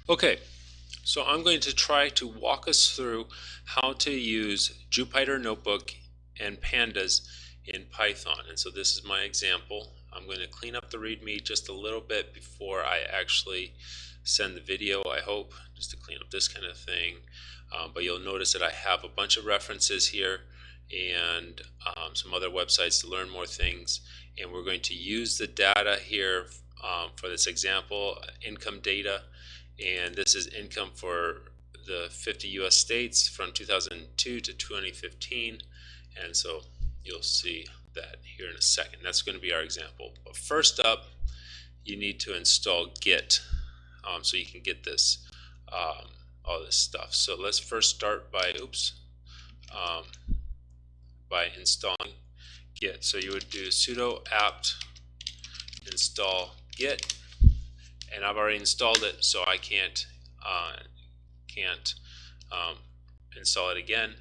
Okay, so I'm going to try to walk us through how to use jupyter-notebook and Pandas in Python. And so this is my example. I'm going to clean up the README just a little bit before I actually send the video, I hope, just to clean up this kind of thing. But you'll notice that I have a bunch of references here and some other websites to learn more things. And we're going to use the data here for this example, income data. And this is income for the 50 US states from 2002 to 2015. And so you'll see that here in a second. That's going to be our example. But first up, you need to install Git so you can get this, all this stuff. So let's first start by, by installing Git. So you would do sudo apt install Git. And I've already installed it, so I can't install it again.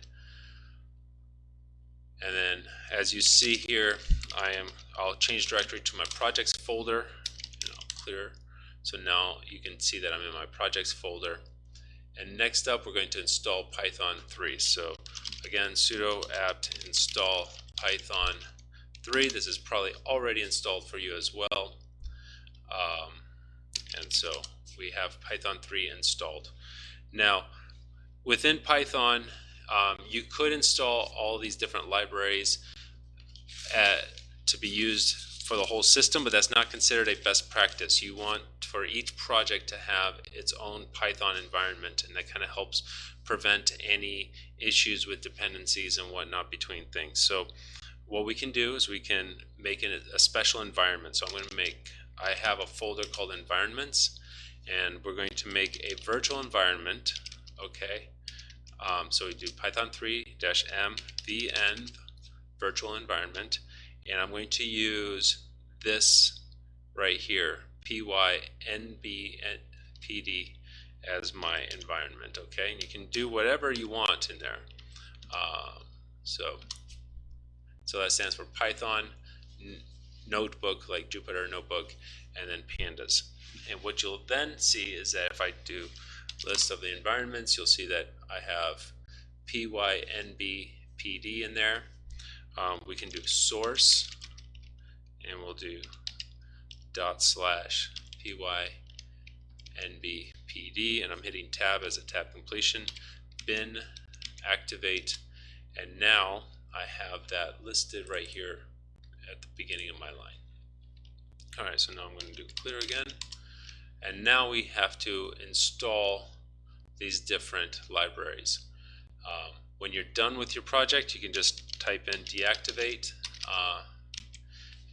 And then, as you see here, I'll change directory to my projects folder, and I'll clear. So now you can see that I'm in my projects folder. And next up, we're going to install Python 3. So again, sudo apt install Python 3. This is probably already installed for you as well. And so we have Python 3 installed. Now, within Python, you could install all these different libraries to be used for the whole system, but that's not considered a best practice. You want for each project to have its own Python environment, and that kind of helps prevent any issues with dependencies and whatnot between things. So what we can do is we can make it a special environment. So I have a folder called environments, and we're going to make a virtual environment. Okay, so we do Python 3-m venv virtual environment, and I'm going to use this right here, pynbpd, as my environment. Okay, and you can do whatever you want in there. So that stands for Python Notebook, like Jupyter Notebook, and then Pandas. And what you'll then see is that if I do list of the environments, you'll see that I have pynbpd in there. We can do source, and we'll do /pynbpd, and I'm hitting tab as a tab completion, bin, activate, and now I have that listed right here at the beginning of my line. Alright, so now I'm going to do clear again, and now we have to install these different libraries. When you're done with your project, you can just type in deactivate,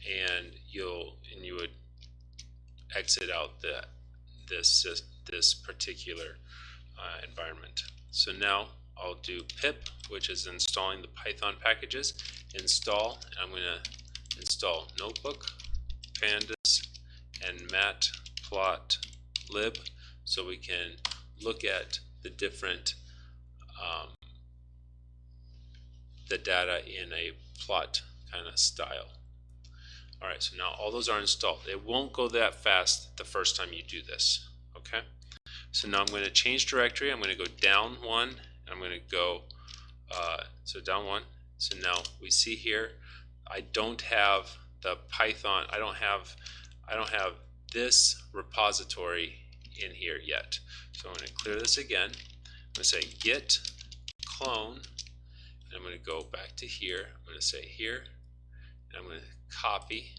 and you would exit out this particular environment. So now I'll do pip, which is installing the Python packages, install, and I'm going to install notebook, pandas, and matplotlib, so we can look at the different the data in a plot kind of style. Alright, so now all those are installed. It won't go that fast the first time you do this. Okay, so now I'm going to change directory. I'm going to go down one, and I'm going to go so down one. So now we see here I don't have the Python, I don't have this repository in here yet. So I'm going to clear this again. I'm going to say git clone, and I'm going to go back to here. I'm going to say here, and I'm going to copy.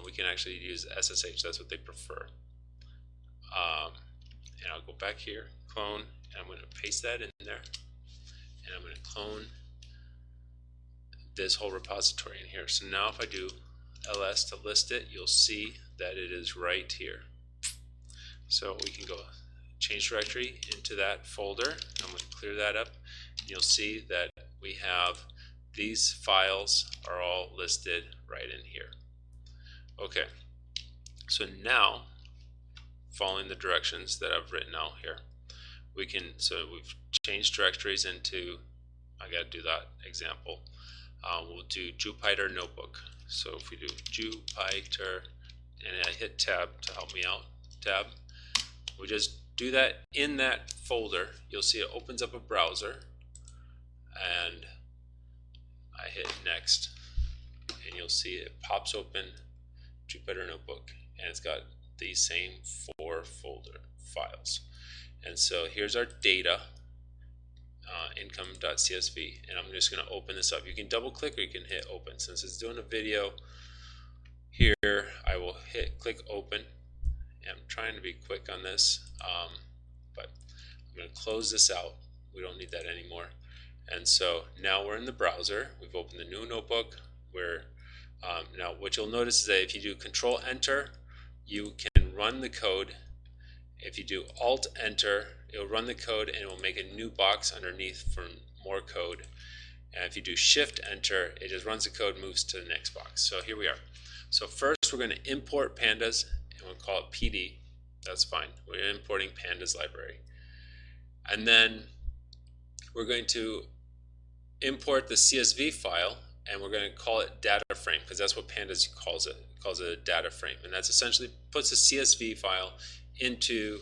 We can actually use SSH, that's what they prefer. And I'll go back here, clone, and I'm going to paste that in there, and I'm going to clone this whole repository in here. So now if I do ls to list it, you'll see that it is right here. So we can go change directory into that folder. I'm going to clear that up, and you'll see that we have these files are all listed right in here. Okay, so now following the directions that I've written out here, we can, so we've changed directories into, I got to do that example. We'll do Jupyter Notebook. So if we do Jupyter, and I hit tab to help me out, tab, We just do that in that folder. You'll see it opens up a browser, and I hit next, and you'll see it pops open Jupyter Notebook, and it's got these same 4 folder files. And so here's our data, income.csv, and I'm just going to open this up. You can double click or you can hit open. Since it's doing a video here, I will click open. I'm trying to be quick on this, but I'm going to close this out. We don't need that anymore. And so now we're in the browser. We've opened the new notebook. Now what you'll notice is that if you do Control Enter, you can run the code. If you do Alt Enter, it'll run the code and it will make a new box underneath for more code. And if you do Shift Enter, it just runs the code, moves to the next box. So here we are. So first we're going to import Pandas, and we'll call it PD. That's fine. We're importing Pandas library. And then we're going to import the CSV file, and we're going to call it data frame, because that's what Pandas calls it. It calls it a data frame, and that's essentially puts a CSV file into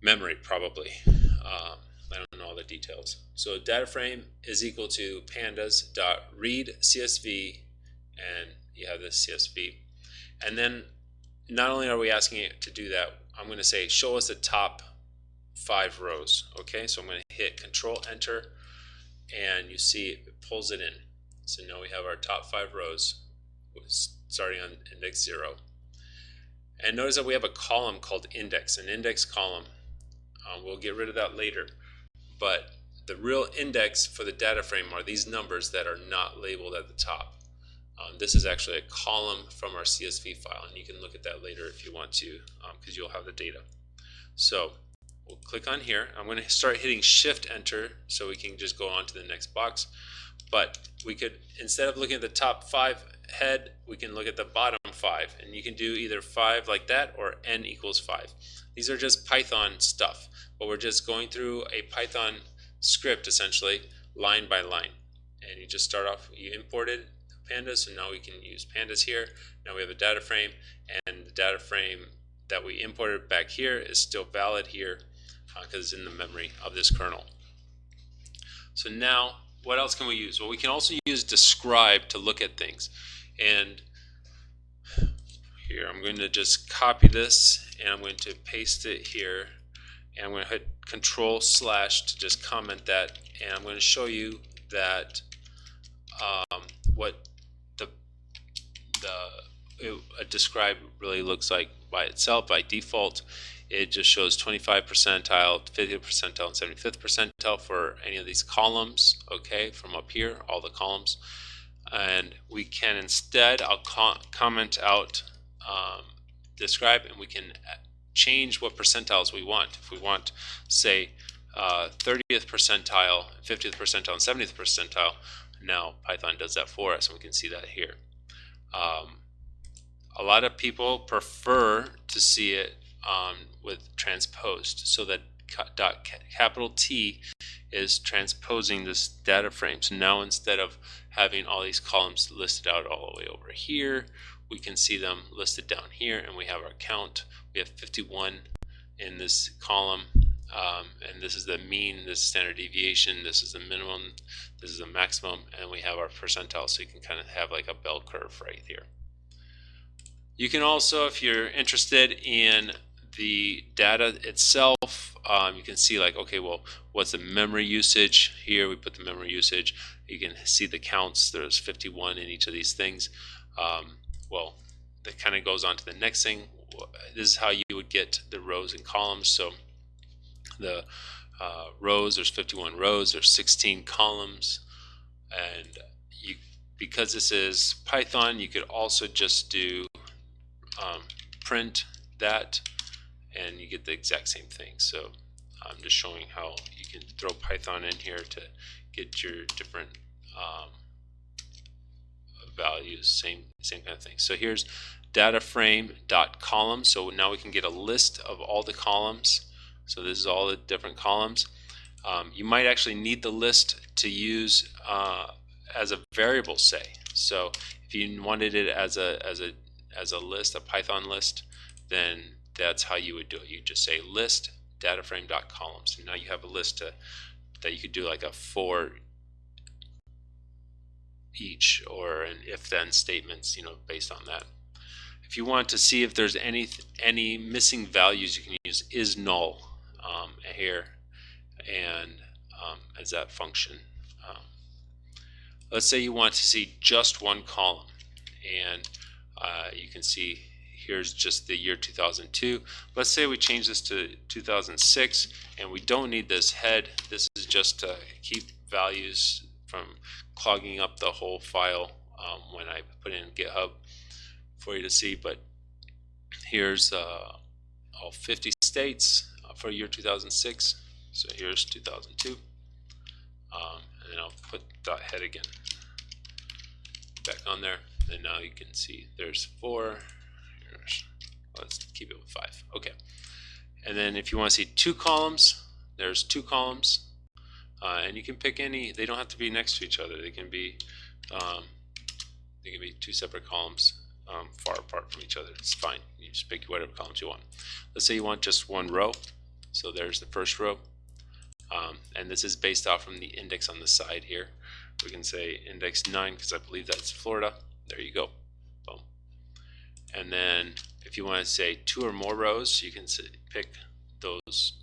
memory, probably. I don't know all the details. So data frame is equal to pandas.read CSV, and you have this CSV. And then not only are we asking it to do that, I'm going to say show us the top 5 rows. Okay, so I'm going to hit Control Enter, and you see it pulls it in. So now we have our top 5 rows starting on index 0. And notice that we have a column called index, an index column. We'll get rid of that later. But the real index for the data frame are these numbers that are not labeled at the top. This is actually a column from our CSV file, and you can look at that later if you want to, because you'll have the data. So we'll click on here. I'm going to start hitting Shift Enter so we can just go on to the next box. But we could, instead of looking at the top 5 head, we can look at the bottom 5, and you can do either 5 like that or n equals 5. These are just Python stuff, but we're just going through a Python script essentially line by line. And you just start off, you imported Pandas, so now we can use Pandas here. Now we have a data frame, and the data frame that we imported back here is still valid here because it's in the memory of this kernel. So now what else can we use? Well, we can also use describe to look at things. And here I'm going to just copy this, and I'm going to paste it here, and I'm going to hit Control/ to just comment that, and I'm going to show you that what a describe really looks like by itself. By default, it just shows 25th percentile, 50th percentile, and 75th percentile for any of these columns, okay, from up here, all the columns. And we can instead, I'll comment out describe, and we can change what percentiles we want. If we want, say, 30th percentile, 50th percentile, and 70th percentile, now Python does that for us, and we can see that here. A lot of people prefer to see it with transposed, so that capital T is transposing this data frame. So now instead of having all these columns listed out all the way over here, we can see them listed down here, and we have our count. We have 51 in this column, and this is the mean, this is standard deviation, this is the minimum, this is the maximum, and we have our percentile, so you can kind of have like a bell curve right here. You can also, if you're interested in the data itself, you can see like, okay, well, what's the memory usage? Here we put the memory usage. You can see the counts. There's 51 in each of these things. Well, that kind of goes on to the next thing. This is how you would get the rows and columns. So the rows, there's 51 rows, there's 16 columns, and because this is Python, you could also just do print that, and you get the exact same thing. So I'm just showing how you can throw Python in here to get your different values, same kind of thing. So here's data frame.column. So now we can get a list of all the columns. So this is all the different columns. You might actually need the list to use as a variable, say. So if you wanted it as a list, a Python list, then that's how you would do it. You just say list dataframe.columns, and now you have a list that you could do like a for each or an if-then statements, based on that. If you want to see if there's any missing values, you can use is null here and as that function. Let's say you want to see just one column, and you can see here's just the year 2002. Let's say we change this to 2006, and we don't need this head. This is just to keep values from clogging up the whole file when I put it in GitHub for you to see. But here's all 50 states for year 2006. So here's 2002, and then I'll put .head again back on there, and now you can see there's 4. Let's keep it with 5. Okay, and then if you want to see 2 columns, there's 2 columns, and you can pick any. They don't have to be next to each other. They can be 2 separate columns far apart from each other. It's fine. You just pick whatever columns you want. Let's say you want just one row. So there's the first row, and this is based off from the index on the side here. We can say index 9 because I believe that's Florida. There you go. Boom. And then if you want to say 2 or more rows, you can pick those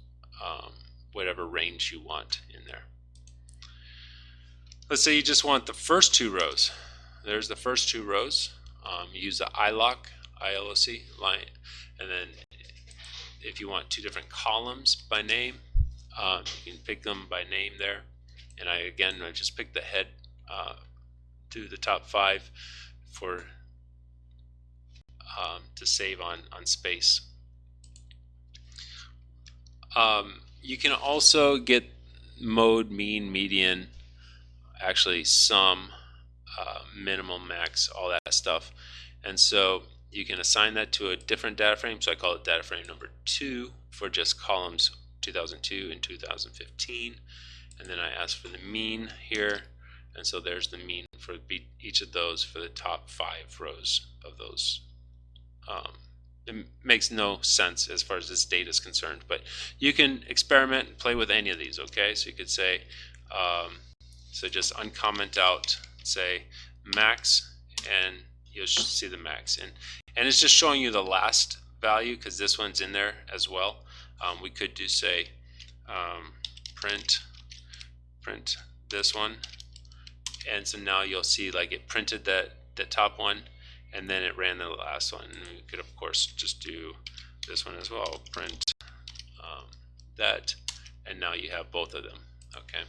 whatever range you want in there. Let's say you just want the first 2 rows. There's the first 2 rows. You use the ILOC line, and then if you want 2 different columns by name, you can pick them by name there. And I just picked the head to the top 5 for to save on space. You can also get mode, mean, median, actually sum, minimum, max, all that stuff. And so you can assign that to a different data frame. So I call it data frame number 2 for just columns 2002 and 2015. And then I ask for the mean here. And so there's the mean for each of those for the top 5 rows of those. It makes no sense as far as this data is concerned, but you can experiment and play with any of these, okay? So you could say, so just uncomment out, say max, and you'll see the max. And it's just showing you the last value because this one's in there as well. We could do, say, print this one, and so now you'll see like it printed the top one, and then it ran the last one. And we could of course just do this one as well, print that, and now you have both of them. Okay,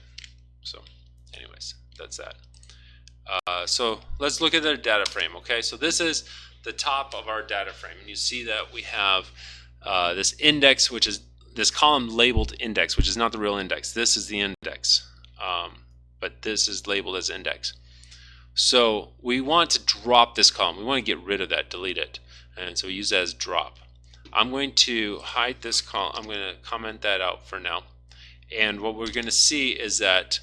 so anyways, that's that. So let's look at the data frame. Okay, so this is the top of our data frame, and you see that we have this index, which is this column labeled index, which is not the real index. This is the index, but this is labeled as index. So we want to drop this column. We want to get rid of that, delete it, and so we use that as drop. I'm going to hide this column. I'm going to comment that out for now. And what we're going to see is that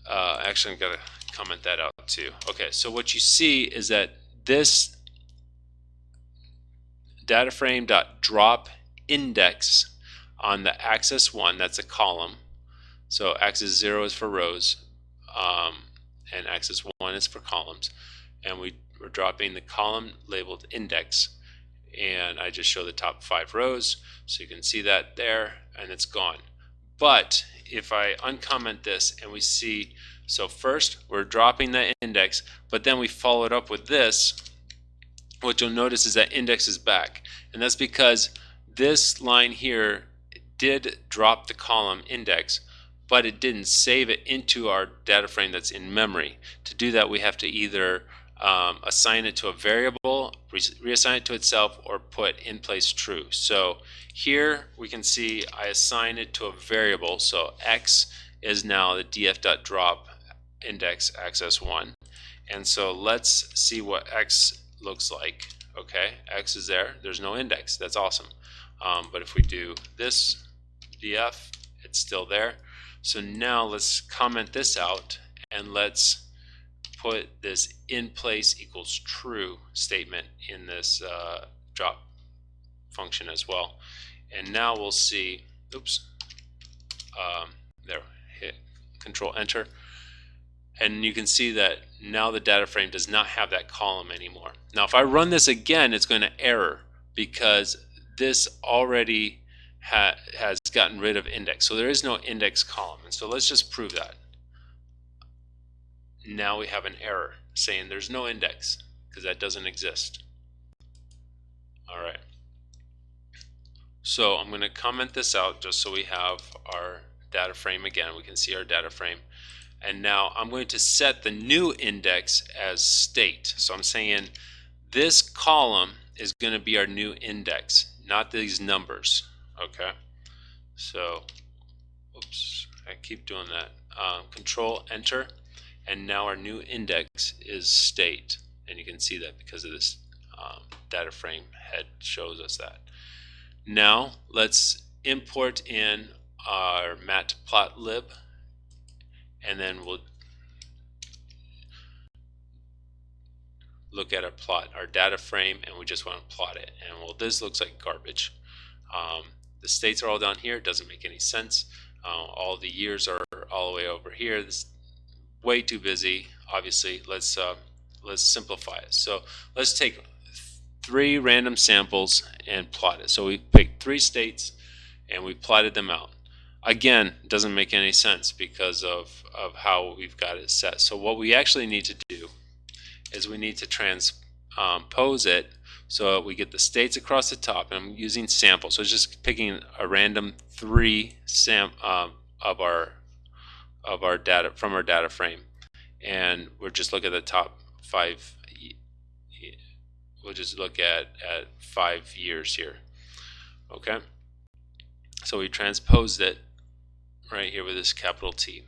actually I've got to comment that out too. Okay, so what you see is that this data frame.drop index on the axis 1, that's a column. So axis 0 is for rows, and axis 1 is for columns. And we're dropping the column labeled index, and I just show the top 5 rows, so you can see that there, and it's gone. But if I uncomment this and we see, so first we're dropping the index, but then we follow it up with this, what you'll notice is that index is back. And that's because this line here did drop the column index, but it didn't save it into our data frame that's in memory. To do that, we have to either assign it to a variable, reassign it to itself, or put in place true. So here we can see I assign it to a variable. So x is now the df.drop index access 1. And so let's see what x looks like. Okay, x is there. There's no index. That's awesome. But if we do this df, it's still there. So now let's comment this out, and let's put this in place equals true statement in this drop function as well. And now we'll see, oops, there, hit Control Enter, and you can see that now the data frame does not have that column anymore. Now if I run this again, it's going to error because this already has gotten rid of index, so there is no index column. And so let's just prove that. Now we have an error saying there's no index because that doesn't exist. Alright, so I'm going to comment this out just so we have our data frame again. We can see our data frame. And now I'm going to set the new index as state. So I'm saying this column is going to be our new index, not these numbers. Okay, so oops, I keep doing that. Control Enter, and now our new index is state, and you can see that because of this data frame head shows us that. Now let's import in our matplotlib, and then we'll look at our plot, our data frame, and we just want to plot it. And well, this looks like garbage. The states are all down here. It doesn't make any sense. All the years are all the way over here. This is way too busy. Obviously, let's simplify it. So let's take 3 random samples and plot it. So we picked 3 states and we plotted them out. Again, it doesn't make any sense because of how we've got it set. So what we actually need to do is we need to transpose it so that we get the states across the top. And I'm using sample, so it's just picking a random 3 of our data from our data frame, and we'll just look at the top 5. We'll just look at 5 years here. Okay, so we transposed it right here with this capital T.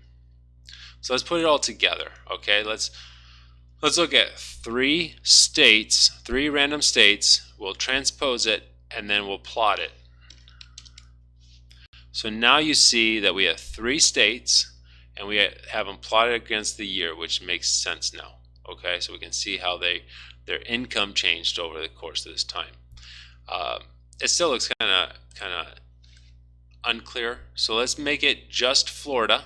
So let's put it all together. Okay, let's look at 3 states, 3 random states. We'll transpose it and then we'll plot it. So now you see that we have 3 states and we have them plotted against the year, which makes sense now. Okay, so we can see how their income changed over the course of this time. It still looks kind of unclear, so let's make it just Florida,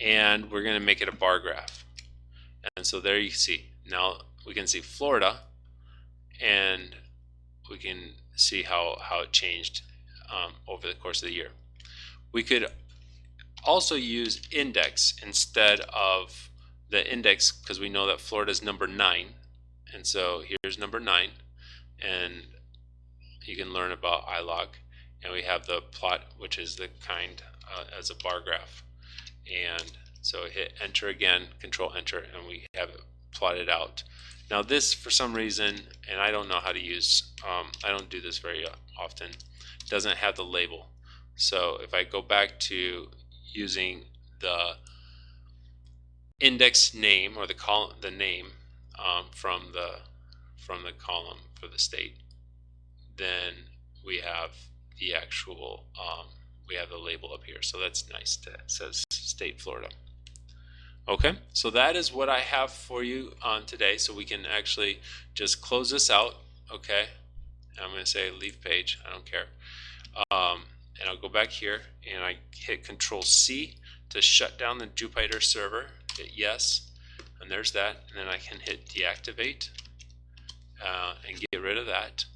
and we're going to make it a bar graph. And so there you see, now we can see Florida, and we can see how it changed over the course of the year. We could also use index instead of the index because we know that Florida is number 9, and so here's number 9, and you can learn about ilog, and we have the plot, which is the kind as a bar graph. And so hit enter again, control enter, and we have it plotted out. Now this, for some reason, and I don't know how to use, I don't do this very often, doesn't have the label. So if I go back to using the index name or the column, the name from the column for the state, then we have the actual we have the label up here. So that's nice. That says state Florida. Okay, so that is what I have for you on today. So we can actually just close this out. Okay, and I'm going to say leave page. I don't care. And I'll go back here and I hit Control C to shut down the Jupyter server. Hit yes, and there's that. And then I can hit deactivate and get rid of that.